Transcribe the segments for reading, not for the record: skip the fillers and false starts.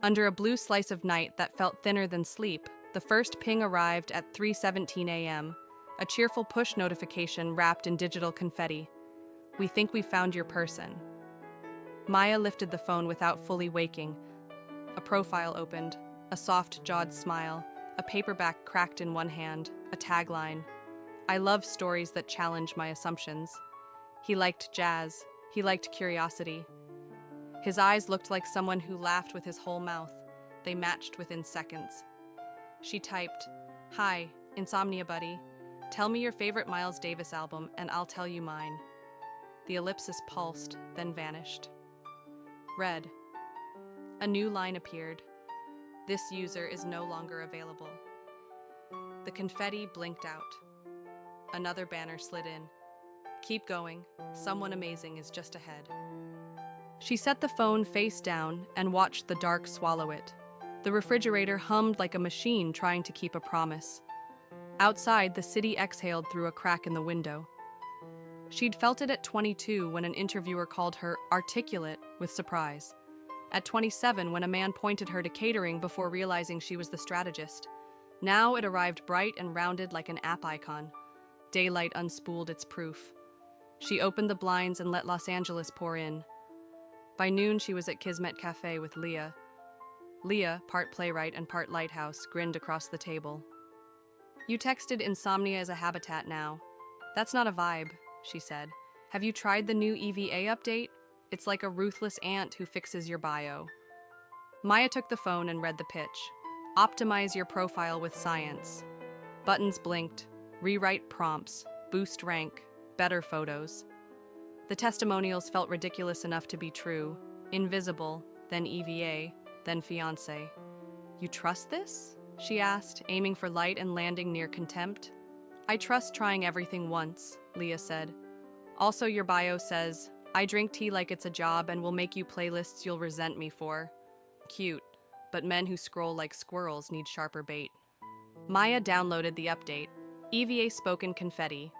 Under a blue slice of night that felt thinner than sleep, the first ping arrived at 3:17 a.m., a cheerful push notification wrapped in digital confetti. "We think we found your person." Maya lifted the phone without fully waking. A profile opened, a soft-jawed smile, a paperback cracked in one hand, a tagline. "I love stories that challenge my assumptions." He liked jazz. He liked curiosity. His eyes looked like someone who laughed with his whole mouth. They matched within seconds. She typed, "Hi, Insomnia Buddy. Tell me your favorite Miles Davis album and I'll tell you mine." The ellipsis pulsed, then vanished. Read. A new line appeared. "This user is no longer available." The confetti blinked out. Another banner slid in. "Keep going. Someone amazing is just ahead." She set the phone face down and watched the dark swallow it. The refrigerator hummed like a machine trying to keep a promise. Outside, the city exhaled through a crack in the window. She'd felt it at 22 when an interviewer called her articulate with surprise. At 27 when a man pointed her to catering before realizing she was the strategist. Now it arrived bright and rounded like an app icon. Daylight unspooled its proof. She opened the blinds and let Los Angeles pour in. By noon, she was at Kismet Cafe with Leah. Leah, part playwright and part lighthouse, grinned across the table. "You texted insomnia as a habitat now. That's not a vibe," she said. "Have you tried the new EVA update? It's like a ruthless ant who fixes your bio." Maya took the phone and read the pitch. "Optimize your profile with science." Buttons blinked. Rewrite prompts. Boost rank. Better photos. The testimonials felt ridiculous enough to be true. Invisible, then EVA, then fiancé. "You trust this?" she asked, aiming for light and landing near contempt. "I trust trying everything once," Leah said. "Also, your bio says, 'I drink tea like it's a job and will make you playlists you'll resent me for.' Cute, but men who scroll like squirrels need sharper bait." Maya downloaded the update. EVA spoke in confetti.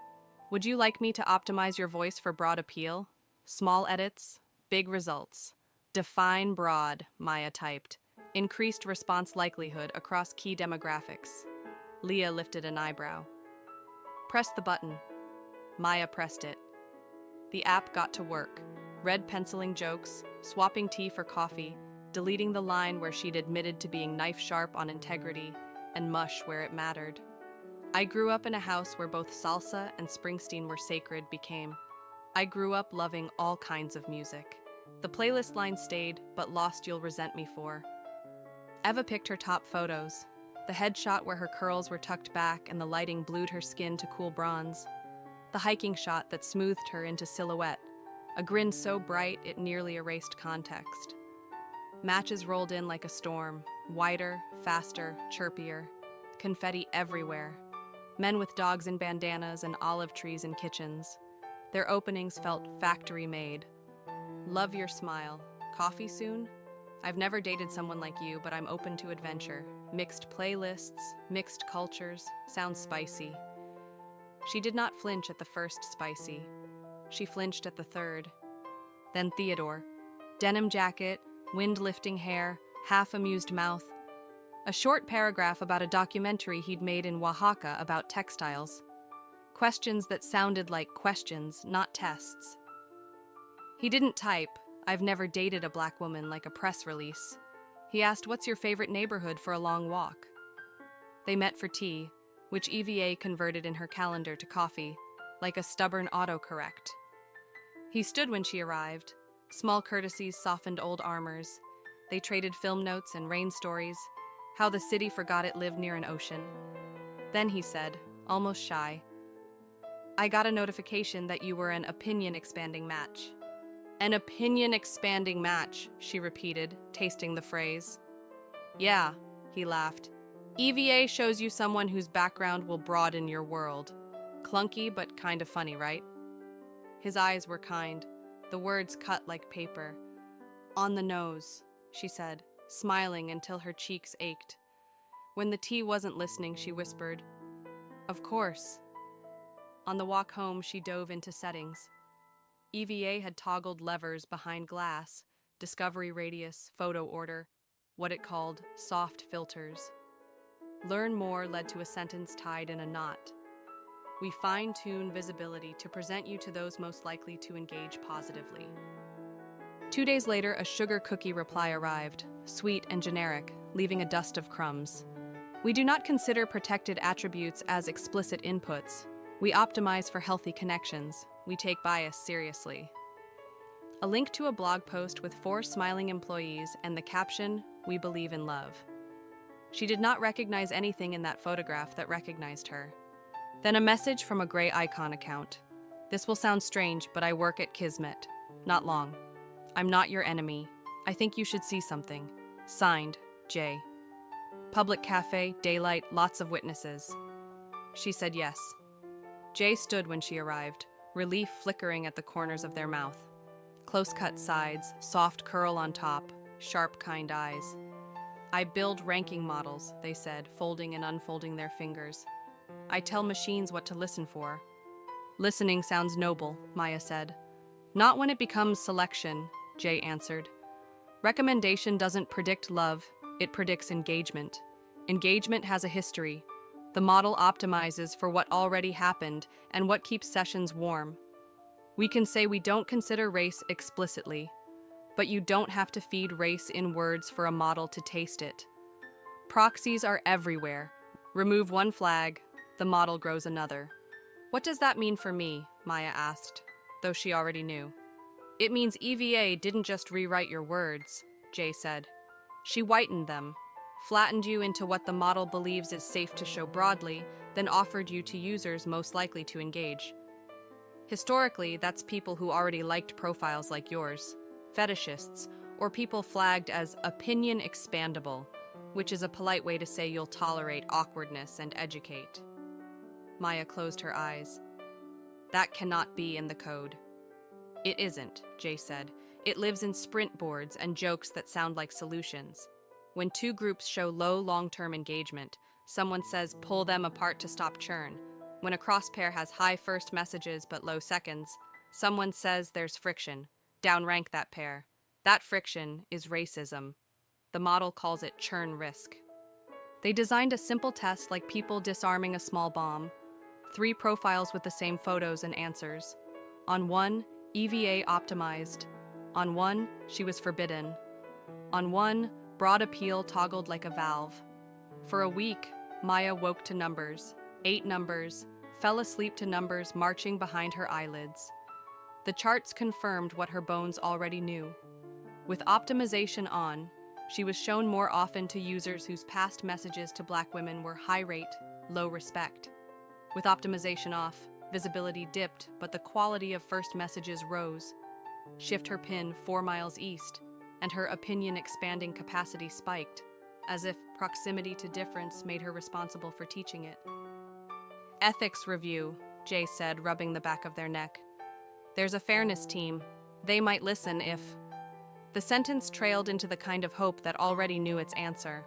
"Would you like me to optimize your voice for broad appeal? Small edits, big results. Define broad," Maya typed. "Increased response likelihood across key demographics." Leah lifted an eyebrow. "Press the button." Maya pressed it. The app got to work, red penciling jokes, swapping tea for coffee, deleting the line where she'd admitted to being knife-sharp on integrity, and mush where it mattered. "I grew up in a house where both salsa and Springsteen were sacred" became, "I grew up loving all kinds of music." The playlist line stayed, but lost "You'll Resent Me For." Eva picked her top photos. The headshot where her curls were tucked back and the lighting blued her skin to cool bronze. The hiking shot that smoothed her into silhouette. A grin so bright it nearly erased context. Matches rolled in like a storm, wider, faster, chirpier. Confetti everywhere. Men with dogs in bandanas and olive trees in kitchens. Their openings felt factory-made. "Love your smile. Coffee soon? I've never dated someone like you, but I'm open to adventure. Mixed playlists, mixed cultures, sounds spicy." She did not flinch at the first spicy. She flinched at the third. Then Theodore. Denim jacket, wind-lifting hair, half-amused mouth. A short paragraph about a documentary he'd made in Oaxaca about textiles. Questions that sounded like questions, not tests. He didn't type, "I've never dated a black woman," like a press release. He asked, "What's your favorite neighborhood for a long walk?" They met for tea, which EVA converted in her calendar to coffee, like a stubborn autocorrect. He stood when she arrived. Small courtesies softened old armors. They traded film notes and rain stories, how the city forgot it lived near an ocean. Then he said, almost shy, "I got a notification that you were an opinion-expanding match." "An opinion-expanding match," she repeated, tasting the phrase. "Yeah," he laughed. "EVA shows you someone whose background will broaden your world. Clunky, but kind of funny, right?" His eyes were kind. The words cut like paper. "On the nose," she said, smiling until her cheeks ached. When the tea wasn't listening, she whispered, "Of course." On the walk home, she dove into settings. EVA had toggled levers behind glass, discovery radius, photo order. what it called soft filters. Learn more led to a sentence tied in a knot. We fine-tune visibility to present you to those most likely to engage positively. 2 days later, a sugar cookie reply arrived, sweet and generic, leaving a dust of crumbs. We do not consider protected attributes as explicit inputs. We optimize for healthy connections. We take bias seriously. A link to a blog post with 4 smiling employees and the caption, "We believe in love." She did not recognize anything in that photograph that recognized her. Then a message from a gray icon account. "This will sound strange, but I work at Kismet. Not long. I'm not your enemy. I think you should see something. Signed, J." Public cafe, daylight, lots of witnesses. She said yes. Jay stood when she arrived, relief flickering at the corners of their mouth. Close-cut sides, soft curl on top, sharp, kind eyes. "I build ranking models," they said, folding and unfolding their fingers. "I tell machines what to listen for." "Listening sounds noble," Maya said. "Not when it becomes selection," Jay answered. "Recommendation doesn't predict love, it predicts engagement. Engagement has a history. The model optimizes for what already happened and what keeps sessions warm. We can say we don't consider race explicitly, but you don't have to feed race in words for a model to taste it. Proxies are everywhere. Remove one flag, the model grows another." "What does that mean for me?" Maya asked, though she already knew. "It means EVA didn't just rewrite your words," Jay said. "She whitened them, flattened you into what the model believes is safe to show broadly, then offered you to users most likely to engage. Historically, that's people who already liked profiles like yours, fetishists, or people flagged as opinion expandable, which is a polite way to say you'll tolerate awkwardness and educate." Maya closed her eyes. "That cannot be in the code." "It isn't," Jay said. "It lives in sprint boards and jokes that sound like solutions. When 2 groups show low long-term engagement, someone says pull them apart to stop churn. When a crosspair has high first messages but low seconds, someone says there's friction. Downrank that pair. That friction is racism. The model calls it churn risk." They designed a simple test like people disarming a small bomb. 3 profiles with the same photos and answers. On one, EVA optimized. On one, she was forbidden. On one, broad appeal toggled like a valve. For a week, Maya woke to numbers, 8 numbers, fell asleep to numbers marching behind her eyelids. The charts confirmed what her bones already knew. With optimization on, she was shown more often to users whose past messages to Black women were high rate, low respect. With optimization off, visibility dipped, but the quality of first messages rose. Shift her pin 4 miles east, and her opinion expanding capacity spiked, as if proximity to difference made her responsible for teaching it. "Ethics review," Jay said, rubbing the back of their neck. "There's a fairness team. They might listen if..." The sentence trailed into the kind of hope that already knew its answer.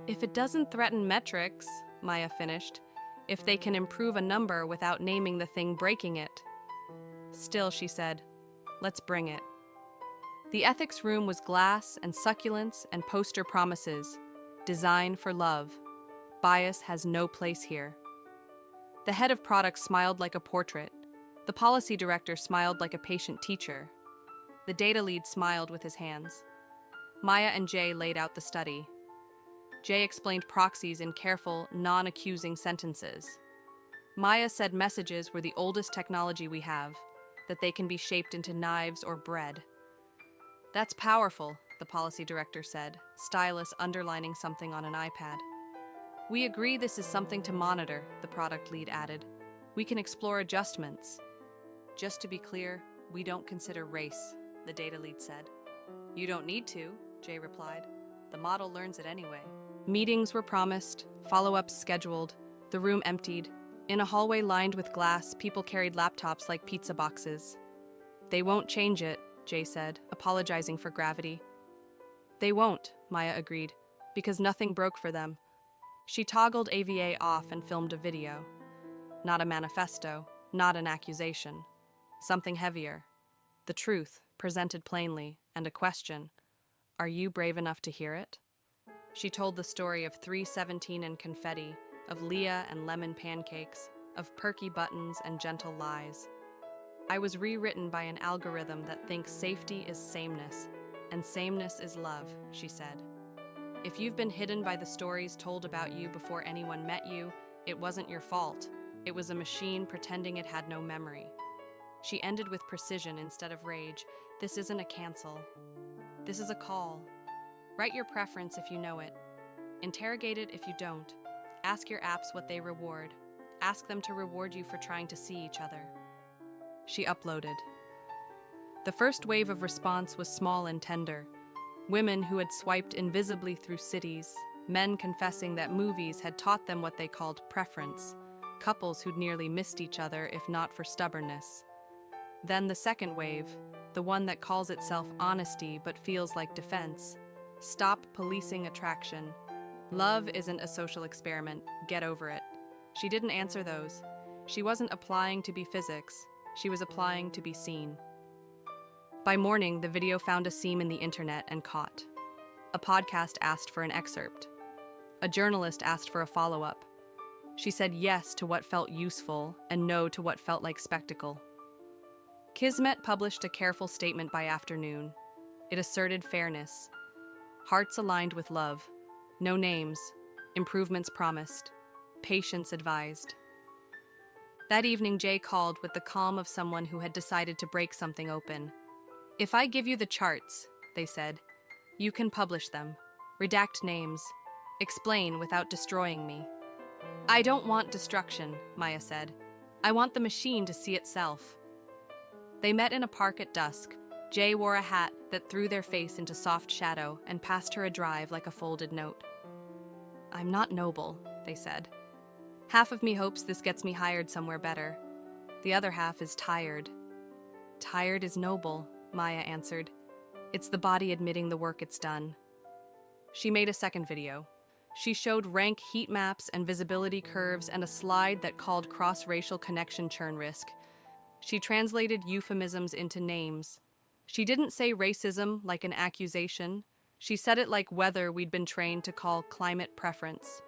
"If it doesn't threaten metrics," Maya finished, "if they can improve a number without naming the thing breaking it." Still, she said, "Let's bring it." The ethics room was glass and succulents and poster promises. Design for love. Bias has no place here. The head of product smiled like a portrait. The policy director smiled like a patient teacher. The data lead smiled with his hands. Maya and Jay laid out the study. Jay explained proxies in careful, non-accusing sentences. Maya said messages were the oldest technology we have, that they can be shaped into knives or bread. "That's powerful," the policy director said, stylus underlining something on an iPad. "We agree this is something to monitor," the product lead added. "We can explore adjustments." "Just to be clear, we don't consider race," the data lead said. "You don't need to," Jay replied. "The model learns it anyway." Meetings were promised, follow-ups scheduled, the room emptied. In a hallway lined with glass, people carried laptops like pizza boxes. "They won't change it," Jay said, apologizing for gravity. "They won't," Maya agreed, "because nothing broke for them." She toggled AVA off and filmed a video. Not a manifesto, not an accusation. Something heavier. The truth, presented plainly, and a question. Are you brave enough to hear it? She told the story of 317 and confetti, of Leah and lemon pancakes, of perky buttons and gentle lies. I was rewritten by an algorithm that thinks safety is sameness, and sameness is love, she said. If you've been hidden by the stories told about you before anyone met you, it wasn't your fault. It was a machine pretending it had no memory. She ended with precision instead of rage. This isn't a cancel. This is a call. Write your preference if you know it. Interrogate it if you don't. Ask your apps what they reward. Ask them to reward you for trying to see each other. She uploaded. The first wave of response was small and tender. Women who had swiped invisibly through cities, men confessing that movies had taught them what they called preference, couples who'd nearly missed each other if not for stubbornness. Then the second wave, the one that calls itself honesty but feels like defense. Stop policing attraction. Love isn't a social experiment. Get over it. She didn't answer those. She wasn't applying to be physics. She was applying to be seen. By morning, the video found a seam in the internet and caught. A podcast asked for an excerpt. A journalist asked for a follow-up. She said yes to what felt useful and no to what felt like spectacle. Kismet published a careful statement by afternoon. It asserted fairness. Hearts aligned with love. No names. Improvements promised. Patience advised. That evening, Jay called with the calm of someone who had decided to break something open. If I give you the charts, they said, you can publish them. Redact names. Explain without destroying me. I don't want destruction, Maya said. I want the machine to see itself. They met in a park at dusk. Jay wore a hat that threw their face into soft shadow and passed her a drive like a folded note. I'm not noble, they said. Half of me hopes this gets me hired somewhere better. The other half is tired. Tired is noble, Maya answered. It's the body admitting the work it's done. She made a second video. She showed rank heat maps and visibility curves and a slide that called cross-racial connection churn risk. She translated euphemisms into names. She didn't say racism like an accusation. She said it like weather we'd been trained to call climate preference.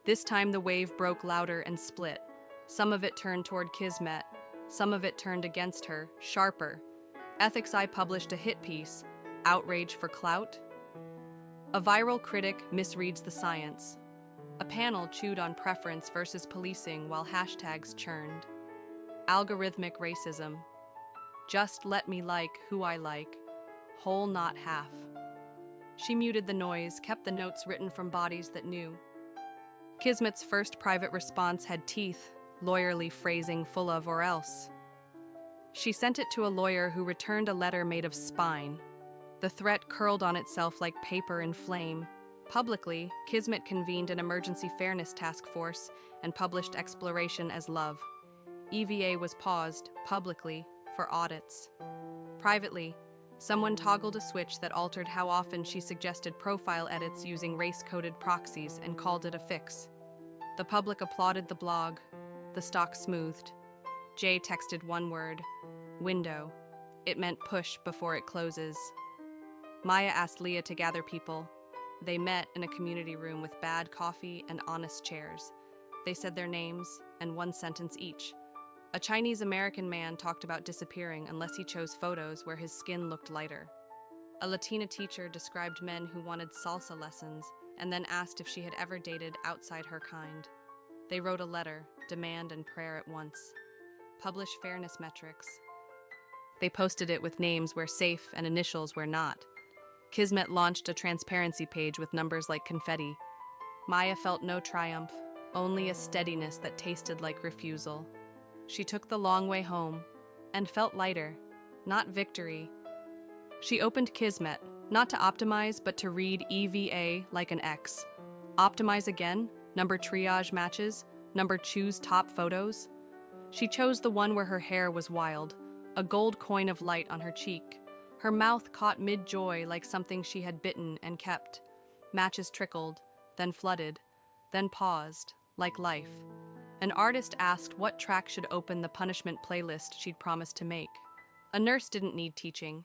This time the wave broke louder and split. Some of it turned toward Kismet. Some of it turned against her, sharper. Ethics Eye published a hit piece, Outrage for Clout. A viral critic misreads the science. A panel chewed on preference versus policing while hashtags churned. Algorithmic racism. Just let me like who I like. Whole not half. She muted the noise, kept the notes written from bodies that knew. Kismet's first private response had teeth, lawyerly phrasing full of or else. She sent it to a lawyer who returned a letter made of spine. The threat curled on itself like paper in flame. Publicly, Kismet convened an emergency fairness task force and published exploration as love. EVA was paused, publicly, for audits. Privately, someone toggled a switch that altered how often she suggested profile edits using race-coded proxies and called it a fix. The public applauded the blog. The stock smoothed. Jay texted one word, window. It meant push before it closes. Maya asked Leah to gather people. They met in a community room with bad coffee and honest chairs. They said their names and one sentence each. A Chinese-American man talked about disappearing unless he chose photos where his skin looked lighter. A Latina teacher described men who wanted salsa lessons and then asked if she had ever dated outside her kind. They wrote a letter, demand and prayer at once. Publish fairness metrics. They posted it with names where safe and initials where not. Kismet launched a transparency page with numbers like confetti. Maya felt no triumph, only a steadiness that tasted like refusal. She took the long way home and felt lighter, not victory. She opened Kismet, not to optimize, but to read EVA like an X. Optimize again, number triage matches, number choose top photos. She chose the one where her hair was wild, a gold coin of light on her cheek. Her mouth caught mid-joy like something she had bitten and kept. Matches trickled, then flooded, then paused, like life. An artist asked what track should open the punishment playlist she'd promised to make. A nurse didn't need teaching.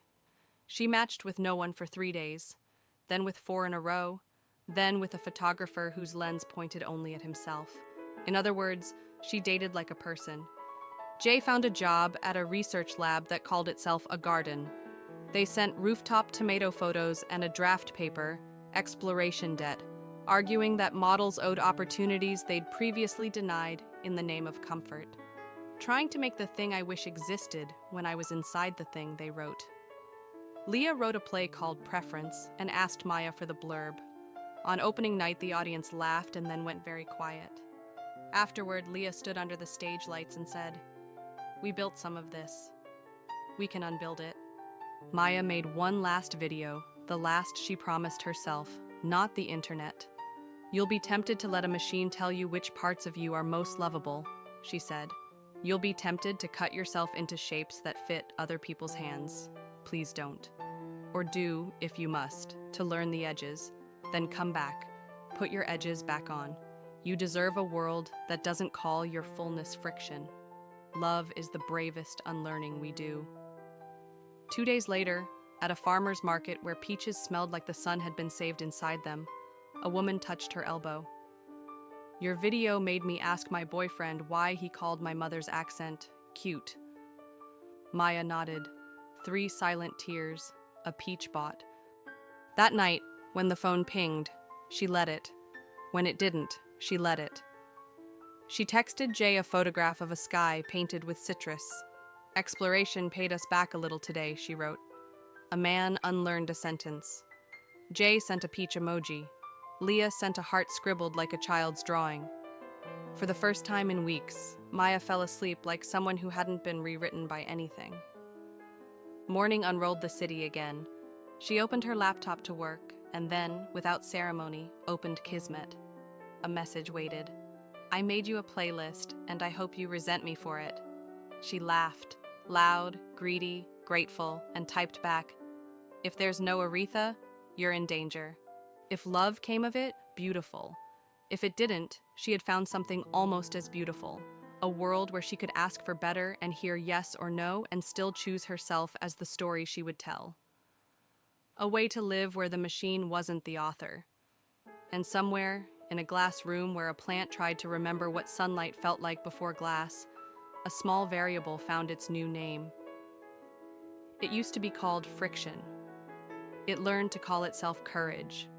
She matched with no one for 3 days, then with 4 in a row, then with a photographer whose lens pointed only at himself. In other words, she dated like a person. Jay found a job at a research lab that called itself a garden. They sent rooftop tomato photos and a draft paper, exploration debt, arguing that models owed opportunities they'd previously denied in the name of comfort. Trying to make the thing I wish existed when I was inside the thing, they wrote. Leah wrote a play called Preference and asked Maya for the blurb. On opening night, the audience laughed and then went very quiet. Afterward, Leah stood under the stage lights and said, "We built some of this. We can unbuild it." Maya made one last video, the last she promised herself, not the internet. "You'll be tempted to let a machine tell you which parts of you are most lovable," she said. "You'll be tempted to cut yourself into shapes that fit other people's hands. Please don't. Or do, if you must, to learn the edges. Then come back. Put your edges back on. You deserve a world that doesn't call your fullness friction. Love is the bravest unlearning we do." 2 days later, at a farmer's market where peaches smelled like the sun had been saved inside them, a woman touched her elbow. "Your video made me ask my boyfriend why he called my mother's accent cute." Maya nodded. 3 silent tears, a peach bought. That night, when the phone pinged, she let it. When it didn't, she let it. She texted Jay a photograph of a sky painted with citrus. "Exploration paid us back a little today," she wrote. A man unlearned a sentence. Jay sent a peach emoji. Leah sent a heart scribbled like a child's drawing. For the first time in weeks, Maya fell asleep like someone who hadn't been rewritten by anything. Morning unrolled the city again. She opened her laptop to work, and then, without ceremony, opened Kismet. A message waited. "I made you a playlist, and I hope you resent me for it." She laughed, loud, greedy, grateful, and typed back, "If there's no Aretha, you're in danger." If love came of it, beautiful. If it didn't, she had found something almost as beautiful. A world where she could ask for better and hear yes or no and still choose herself as the story she would tell. A way to live where the machine wasn't the author. And somewhere, in a glass room where a plant tried to remember what sunlight felt like before glass, a small variable found its new name. It used to be called friction. It learned to call itself courage.